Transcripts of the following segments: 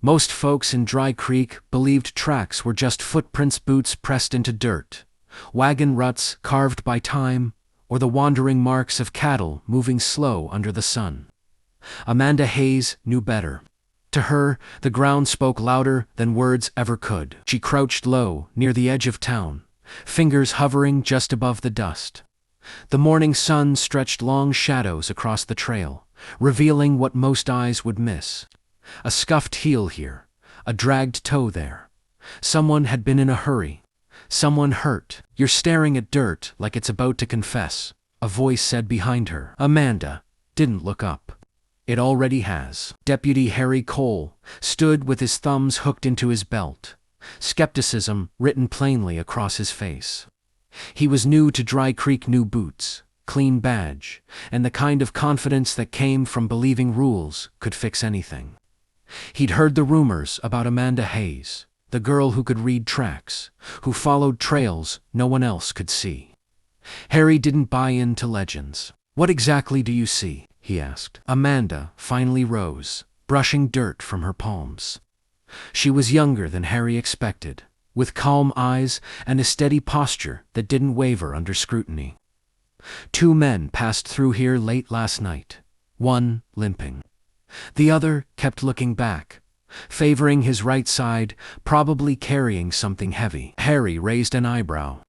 Most folks in Dry Creek believed tracks were just footprints, boots pressed into dirt, wagon ruts carved by time, or the wandering marks of cattle moving slow under the sun. Amanda Hayes knew better. To her, the ground spoke louder than words ever could. She crouched low near the edge of town, fingers hovering just above the dust. The morning sun stretched long shadows across the trail, revealing what most eyes would miss. A scuffed heel here, a dragged toe there. Someone had been in a hurry. Someone hurt. "You're staring at dirt like it's about to confess," a voice said behind her. Amanda didn't look up. It already has. Deputy Harry Cole stood with his thumbs hooked into his belt, skepticism written plainly across his face. He was new to Dry Creek, new boots, clean badge, and the kind of confidence that came from believing rules could fix anything. He'd heard the rumors about Amanda Hayes, the girl who could read tracks, who followed trails no one else could see. Harry didn't buy into legends. "What exactly do you see?" he asked. Amanda finally rose, brushing dirt from her palms. She was younger than Harry expected, with calm eyes and a steady posture that didn't waver under scrutiny. "Two men passed through here late last night, one limping. The other kept looking back, favoring his right side, probably carrying something heavy." Harry raised an eyebrow.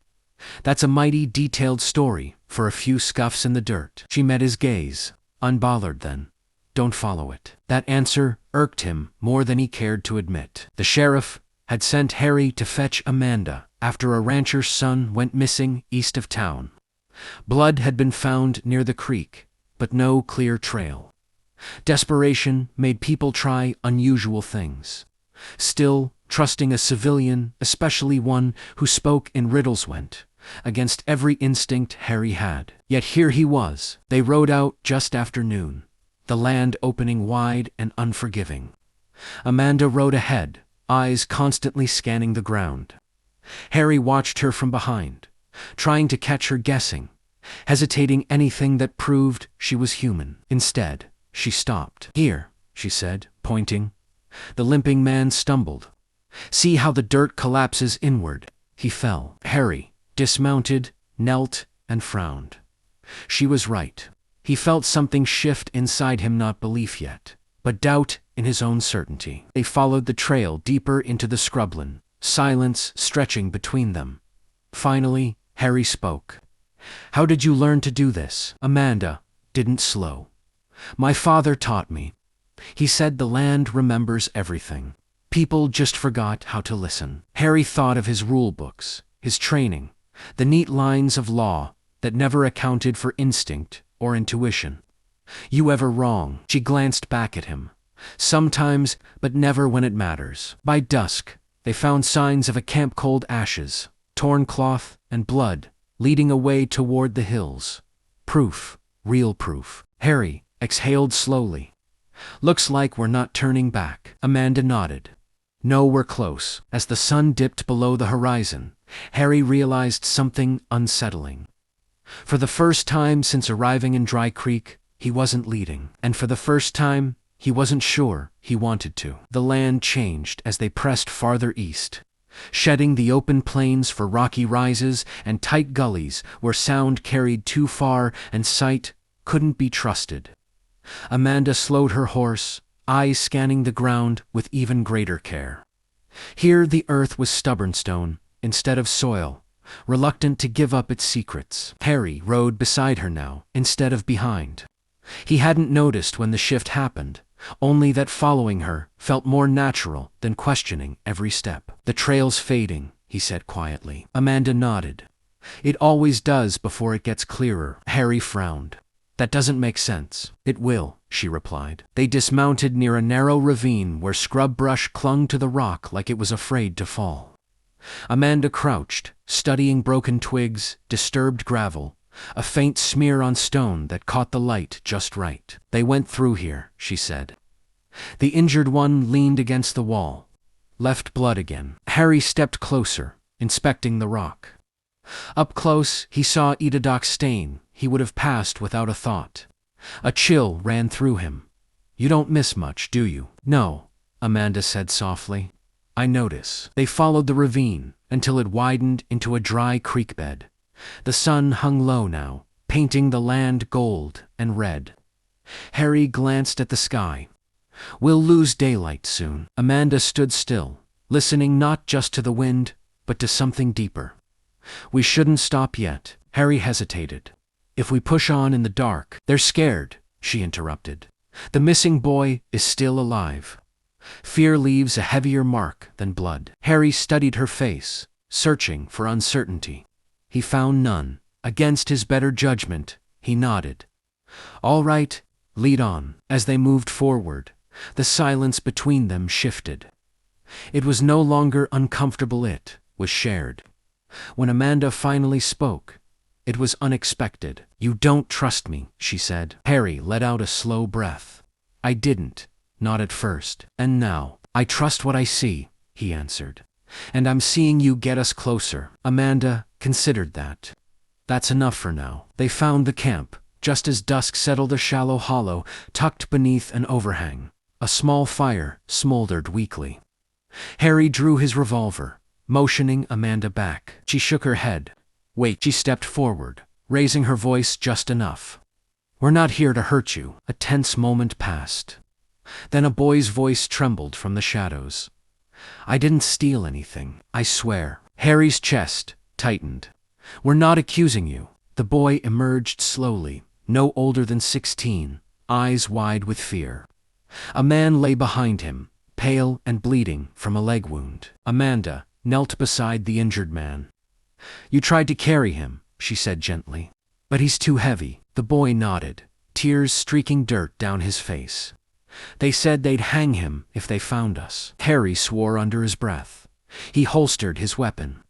"That's a mighty detailed story for a few scuffs in the dirt." She met his gaze, unbothered then. "Don't follow it." That answer irked him more than he cared to admit. The sheriff had sent Harry to fetch Amanda after a rancher's son went missing east of town. Blood had been found near the creek, but no clear trail. Desperation made people try unusual things. Still, trusting a civilian, especially one who spoke in riddles, went against every instinct Harry had. Yet here he was. They rode out just after noon, the land opening wide and unforgiving. Amanda rode ahead, eyes constantly scanning the ground. Harry watched her from behind, trying to catch her guessing, hesitating anything that proved she was human. Instead, she stopped. "Here," she said, pointing. The limping man stumbled. "See how the dirt collapses inward." He fell. Harry dismounted, knelt, and frowned. She was right. He felt something shift inside him, not belief yet, but doubt in his own certainty. They followed the trail deeper into the scrubland, silence stretching between them. Finally, Harry spoke. "How did you learn to do this?" Amanda didn't slow. "My father taught me. He said the land remembers everything. People just forgot how to listen." Harry thought of his rule books, his training, the neat lines of law that never accounted for instinct or intuition. "You ever wrong?" She glanced back at him. "Sometimes, but never when it matters." By dusk, they found signs of a camp, cold ashes, torn cloth, and blood, leading away toward the hills. Proof, real proof. Harry exhaled slowly. "Looks like we're not turning back." Amanda nodded. "No, we're close." As the sun dipped below the horizon, Harry realized something unsettling. For the first time since arriving in Dry Creek, he wasn't leading. And for the first time, he wasn't sure he wanted to. The land changed as they pressed farther east, shedding the open plains for rocky rises and tight gullies where sound carried too far and sight couldn't be trusted. Amanda slowed her horse, eyes scanning the ground with even greater care. Here the earth was stubborn stone instead of soil, reluctant to give up its secrets. Harry rode beside her now, instead of behind. He hadn't noticed when the shift happened, only that following her felt more natural than questioning every step. "The trail's fading," he said quietly. Amanda nodded. "It always does before it gets clearer." Harry frowned. "That doesn't make sense." "It will," she replied. They dismounted near a narrow ravine where scrub brush clung to the rock like it was afraid to fall. Amanda crouched, studying broken twigs, disturbed gravel, a faint smear on stone that caught the light just right. "They went through here," she said. The injured one leaned against the wall, left blood again. Harry stepped closer, inspecting the rock. Up close, he saw Edadoc's stain he would have passed without a thought. A chill ran through him. "You don't miss much, do you?" "No," Amanda said softly. I notice. They followed the ravine until it widened into a dry creek bed. The sun hung low now, painting the land gold and red. Harry glanced at the sky. We'll lose daylight soon. Amanda stood still, listening not just to the wind, but to something deeper. We shouldn't stop yet. Harry hesitated. If we push on in the dark, they're scared, she interrupted. The missing boy is still alive. Fear leaves a heavier mark than blood. Harry studied her face, searching for uncertainty. He found none. Against his better judgment, he nodded. All right, lead on. As they moved forward, the silence between them shifted. It was no longer uncomfortable, it was shared. When Amanda finally spoke, it was unexpected. You don't trust me, she said. Harry let out a slow breath. I didn't, not at first. And now, I trust what I see, he answered. And I'm seeing you get us closer. Amanda considered that. That's enough for now. They found the camp, just as dusk settled a shallow hollow tucked beneath an overhang. A small fire smoldered weakly. Harry drew his revolver, motioning Amanda back. She shook her head. Wait. She stepped forward, raising her voice just enough. We're not here to hurt you. A tense moment passed. Then a boy's voice trembled from the shadows. I didn't steal anything, I swear. Harry's chest tightened. We're not accusing you. The boy emerged slowly, no older than 16, eyes wide with fear. A man lay behind him, pale and bleeding from a leg wound. Amanda knelt beside the injured man. You tried to carry him, she said gently. But he's too heavy. The boy nodded, tears streaking dirt down his face. They said they'd hang him if they found us. Harry swore under his breath. He holstered his weapon.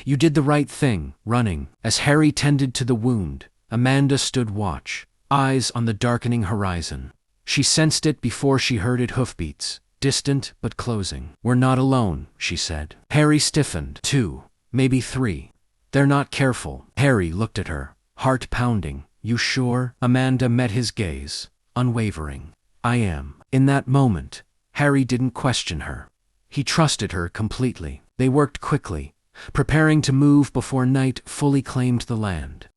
You did the right thing, running. As Harry tended to the wound, Amanda stood watch, eyes on the darkening horizon. She sensed it before she heard it hoofbeats, distant but closing. We're not alone, she said. Harry stiffened. 2, maybe 3. They're not careful. Harry looked at her, heart pounding. You sure? Amanda met his gaze, unwavering. I am. In that moment, Harry didn't question her. He trusted her completely. They worked quickly, preparing to move before night fully claimed the land.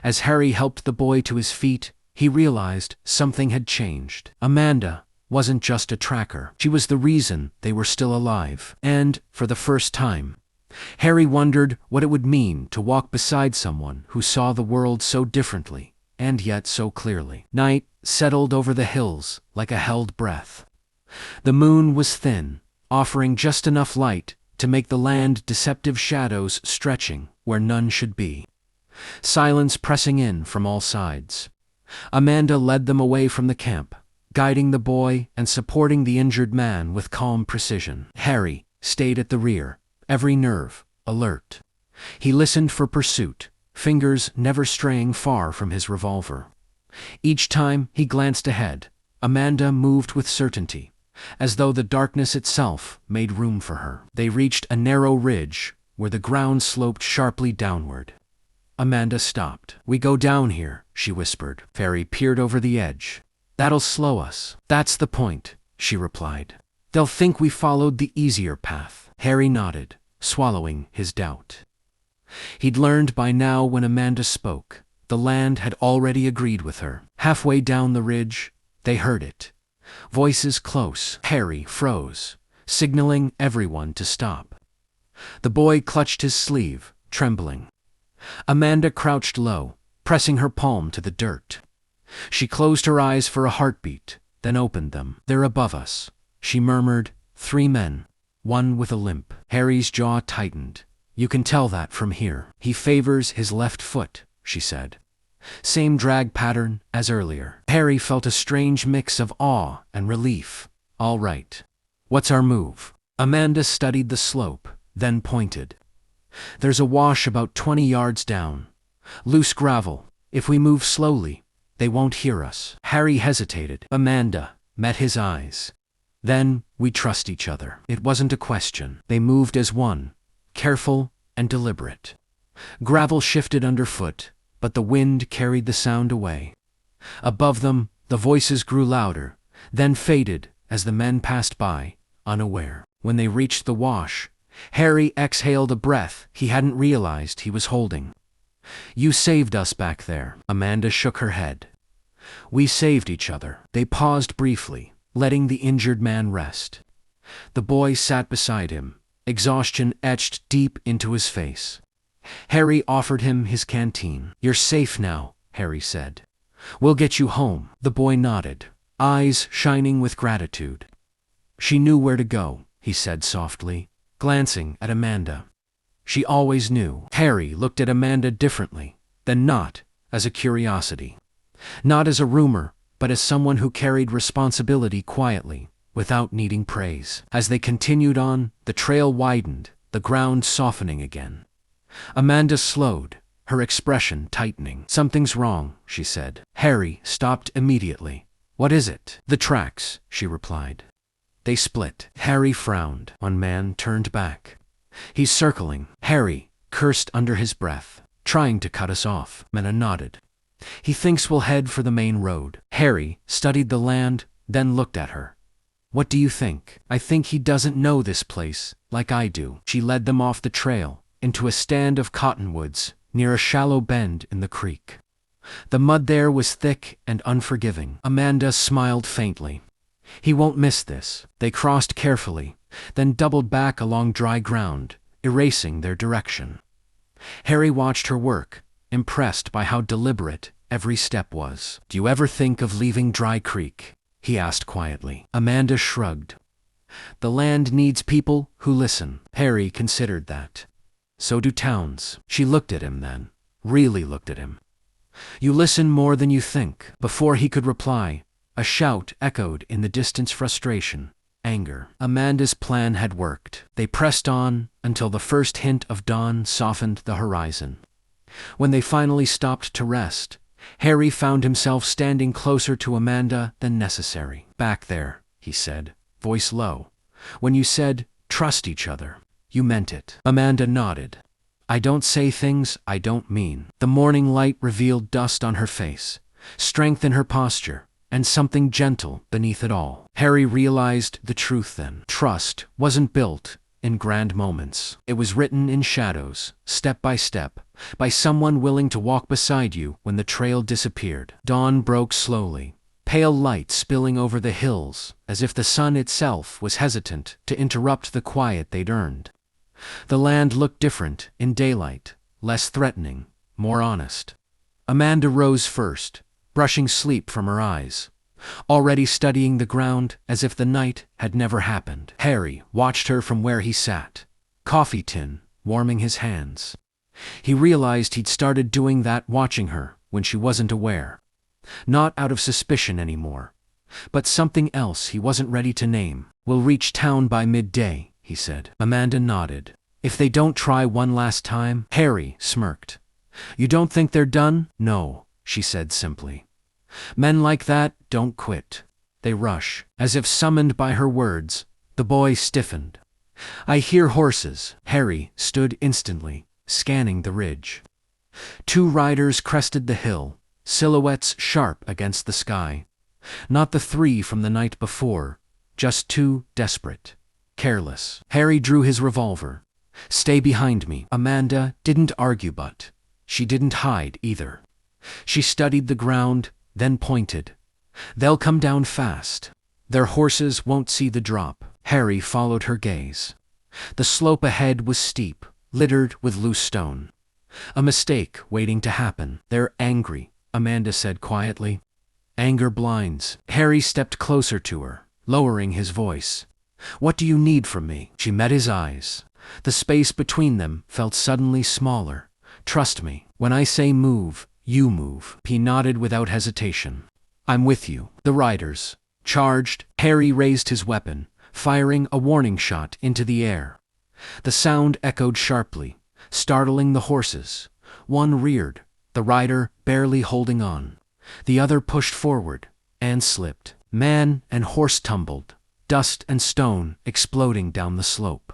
As Harry helped the boy to his feet, he realized something had changed. Amanda wasn't just a tracker. She was the reason they were still alive. And, for the first time, Harry wondered what it would mean to walk beside someone who saw the world so differently, and yet so clearly. Night settled over the hills like a held breath. The moon was thin, offering just enough light to make the land deceptive shadows stretching where none should be. Silence pressing in from all sides. Amanda led them away from the camp, guiding the boy and supporting the injured man with calm precision. Harry stayed at the rear, every nerve alert. He listened for pursuit, fingers never straying far from his revolver. Each time he glanced ahead, Amanda moved with certainty, as though the darkness itself made room for her. They reached a narrow ridge where the ground sloped sharply downward. Amanda stopped. We go down here, she whispered. Harry peered over the edge. That'll slow us. That's the point, she replied. They'll think we followed the easier path. Harry nodded, swallowing his doubt. He'd learned by now when Amanda spoke. The land had already agreed with her. Halfway down the ridge, they heard it. Voices close. Harry froze, signaling everyone to stop. The boy clutched his sleeve, trembling. Amanda crouched low, pressing her palm to the dirt. She closed her eyes for a heartbeat, then opened them. They're above us, she murmured. 3 men, one with a limp. Harry's jaw tightened. You can tell that from here. He favors his left foot, she said. Same drag pattern as earlier. Harry felt a strange mix of awe and relief. All right. What's our move? Amanda studied the slope, then pointed. There's a wash about 20 yards down. Loose gravel. If we move slowly, they won't hear us. Harry hesitated. Amanda met his eyes. Then, we trust each other. It wasn't a question. They moved as one, careful and deliberate. Gravel shifted underfoot, but the wind carried the sound away. Above them, the voices grew louder, then faded as the men passed by, unaware. When they reached the wash, Harry exhaled a breath he hadn't realized he was holding. "You saved us back there." Amanda shook her head. "We saved each other." They paused briefly, letting the injured man rest. The boy sat beside him, exhaustion etched deep into his face. Harry offered him his canteen. "You're safe now," Harry said. "We'll get you home." The boy nodded, eyes shining with gratitude. "She knew where to go," he said softly, glancing at Amanda. "She always knew." Harry looked at Amanda differently, then not as a curiosity. Not as a rumor, but as someone who carried responsibility quietly, without needing praise. As they continued on, the trail widened, the ground softening again. Amanda slowed, her expression tightening. "Something's wrong," she said. Harry stopped immediately. "What is it?" "The tracks," she replied. "They split." Harry frowned. One man turned back. "He's circling." Harry cursed under his breath. "Trying to cut us off." Amanda nodded. "He thinks we'll head for the main road." Harry studied the land, then looked at her. "What do you think?" "I think he doesn't know this place, like I do." She led them off the trail, into a stand of cottonwoods, near a shallow bend in the creek. The mud there was thick and unforgiving. Amanda smiled faintly. "He won't miss this." They crossed carefully, then doubled back along dry ground, erasing their direction. Harry watched her work, impressed by how deliberate every step was. "Do you ever think of leaving Dry Creek?" he asked quietly. Amanda shrugged. "The land needs people who listen." Harry considered that. "So do towns." She looked at him then, really looked at him. "You listen more than you think." Before he could reply, a shout echoed in the distance: frustration, anger. Amanda's plan had worked. They pressed on until the first hint of dawn softened the horizon. When they finally stopped to rest, Harry found himself standing closer to Amanda than necessary. "Back there," he said, voice low. "When you said, 'trust each other,' you meant it." Amanda nodded. "I don't say things I don't mean." The morning light revealed dust on her face, strength in her posture, and something gentle beneath it all. Harry realized the truth then. Trust wasn't built in grand moments. It was written in shadows, step by step, by someone willing to walk beside you when the trail disappeared. Dawn broke slowly, pale light spilling over the hills, as if the sun itself was hesitant to interrupt the quiet they'd earned. The land looked different in daylight, less threatening, more honest. Amanda rose first, brushing sleep from her eyes, already studying the ground as if the night had never happened. Harry watched her from where he sat, coffee tin warming his hands. He realized he'd started doing that, watching her when she wasn't aware. Not out of suspicion anymore, but something else he wasn't ready to name. "We'll reach town by midday," he said. Amanda nodded. "If they don't try one last time?" Harry smirked. "You don't think they're done?" "No," she said simply. "Men like that don't quit. They rush." As if summoned by her words, the boy stiffened. "I hear horses." Harry stood instantly, scanning the ridge. Two riders crested the hill, silhouettes sharp against the sky. Not the three from the night before, just two, desperate, careless. Harry drew his revolver. "Stay behind me." Amanda didn't argue, but she didn't hide either. She studied the ground, then pointed. "They'll come down fast. Their horses won't see the drop." Harry followed her gaze. The slope ahead was steep, littered with loose stone. A mistake waiting to happen. "They're angry," Amanda said quietly. "Anger blinds." Harry stepped closer to her, lowering his voice. "What do you need from me?" She met his eyes. The space between them felt suddenly smaller. "Trust me. When I say move, you move." He nodded without hesitation. "I'm with you." The riders charged. Harry raised his weapon, firing a warning shot into the air. The sound echoed sharply, startling the horses. One reared, the rider barely holding on. The other pushed forward and slipped. Man and horse tumbled, dust and stone exploding down the slope.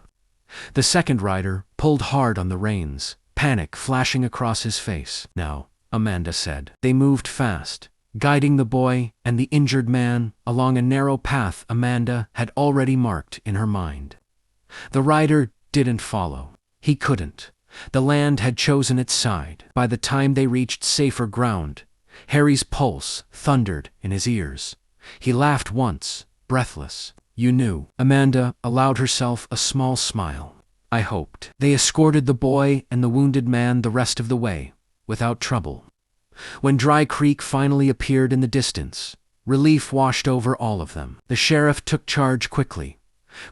The second rider pulled hard on the reins, panic flashing across his face. "Now," Amanda said. They moved fast, guiding the boy and the injured man along a narrow path Amanda had already marked in her mind. The rider didn't follow. He couldn't. The land had chosen its side. By the time they reached safer ground, Harry's pulse thundered in his ears. He laughed once, breathless. "You knew." Amanda allowed herself a small smile. "I hoped." They escorted the boy and the wounded man the rest of the way, without trouble. When Dry Creek finally appeared in the distance, relief washed over all of them. The sheriff took charge quickly,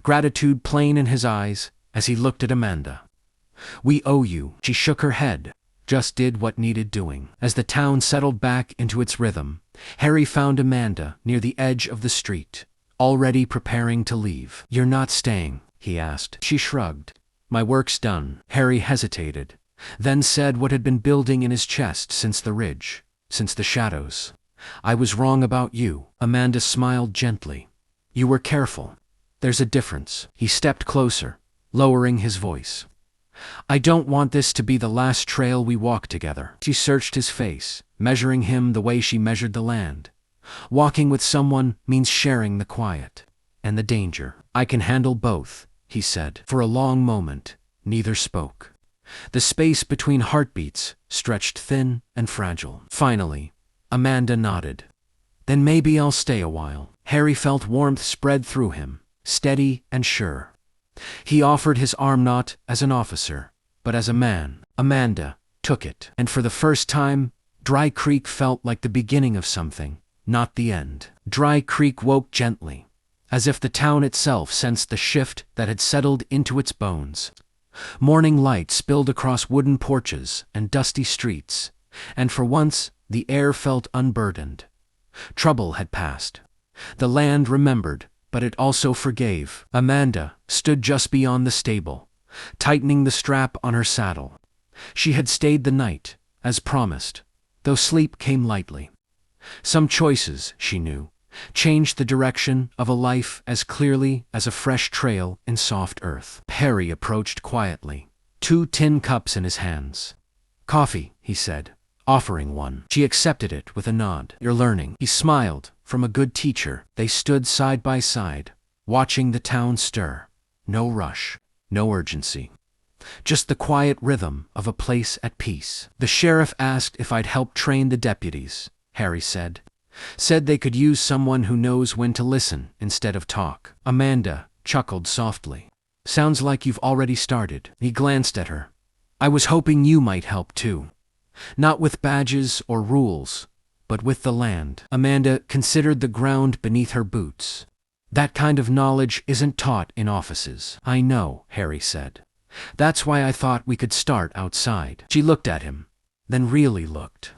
gratitude plain in his eyes as he looked at Amanda. "We owe you." She shook her head, just did what needed doing. As the town settled back into its rhythm, Harry found Amanda near the edge of the street, already preparing to leave. "You're not staying?" he asked. She shrugged. "My work's done." Harry hesitated, then said what had been building in his chest since the ridge, since the shadows. "I was wrong about you." Amanda smiled gently. "You were careful. There's a difference." He stepped closer, lowering his voice. "I don't want this to be the last trail we walk together." She searched his face, measuring him the way she measured the land. "Walking with someone means sharing the quiet and the danger." "I can handle both," he said. For a long moment, neither spoke. The space between heartbeats stretched thin and fragile. Finally, Amanda nodded. "Then maybe I'll stay a while." Harry felt warmth spread through him, steady and sure. He offered his arm not as an officer, but as a man. Amanda took it, and for the first time, Dry Creek felt like the beginning of something, not the end. Dry Creek woke gently, as if the town itself sensed the shift that had settled into its bones. Morning light spilled across wooden porches and dusty streets, and for once the air felt unburdened. Trouble had passed. The land remembered, but it also forgave. Amanda stood just beyond the stable, tightening the strap on her saddle. She had stayed the night, as promised, though sleep came lightly. Some choices, she knew, changed the direction of a life as clearly as a fresh trail in soft earth. Harry approached quietly, 2 tin cups in his hands. "Coffee," he said, offering one. She accepted it with a nod. "You're learning." He smiled, from a good teacher. They stood side by side, watching the town stir. No rush, no urgency. Just the quiet rhythm of a place at peace. "The sheriff asked if I'd help train the deputies," Harry said. "Said they could use someone who knows when to listen instead of talk." Amanda chuckled softly. "Sounds like you've already started." He glanced at her. "I was hoping you might help too. Not with badges or rules, but with the land." Amanda considered the ground beneath her boots. "That kind of knowledge isn't taught in offices." "I know," Harry said. "That's why I thought we could start outside." She looked at him, then really looked.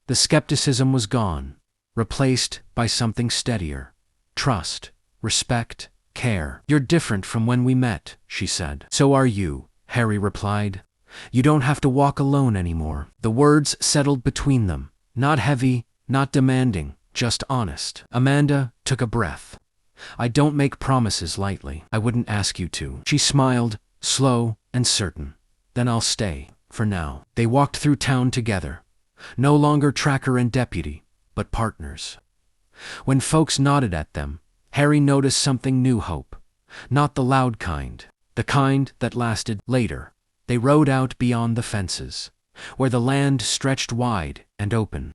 The skepticism was gone, replaced by something steadier. Trust, respect, care. "You're different from when we met," she said. "So are you," Harry replied. "You don't have to walk alone anymore." The words settled between them, not heavy, not demanding, just honest. Amanda took a breath. "I don't make promises lightly. I wouldn't ask you to." She smiled, slow and certain. "Then I'll stay, for now." They walked through town together, no longer tracker and deputy, but partners. When folks nodded at them, Harry noticed something new: hope. Not the loud kind, the kind that lasted. Later, they rode out beyond the fences, where the land stretched wide and open.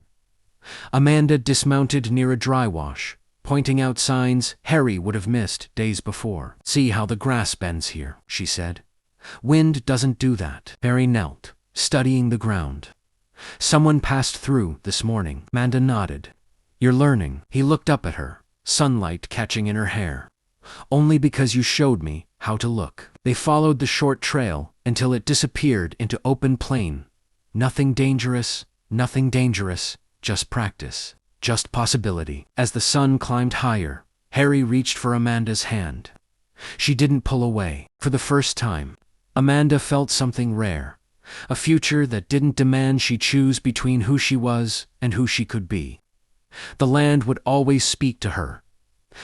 Amanda dismounted near a dry wash, pointing out signs Harry would have missed days before. "See how the grass bends here," she said. "Wind doesn't do that." Harry knelt, studying the ground. "Someone passed through this morning." Amanda nodded. "You're learning." He looked up at her, sunlight catching in her hair. "Only because you showed me how to look." They followed the short trail until it disappeared into open plain. Nothing dangerous, just practice, just possibility. As the sun climbed higher, Harry reached for Amanda's hand. She didn't pull away. For the first time, Amanda felt something rare, a future that didn't demand she choose between who she was and who she could be. The land would always speak to her,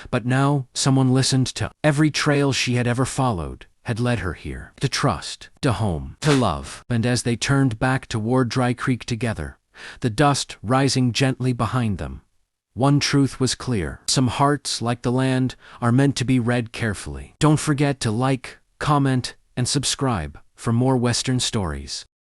but now someone listened to every trail she had ever followed, had led her here, to trust, to home, to love. And as they turned back toward Dry Creek together, the dust rising gently behind them, One truth was clear: some hearts, like the land, are meant to be read carefully. Don't forget to like, comment, and subscribe for more Western stories.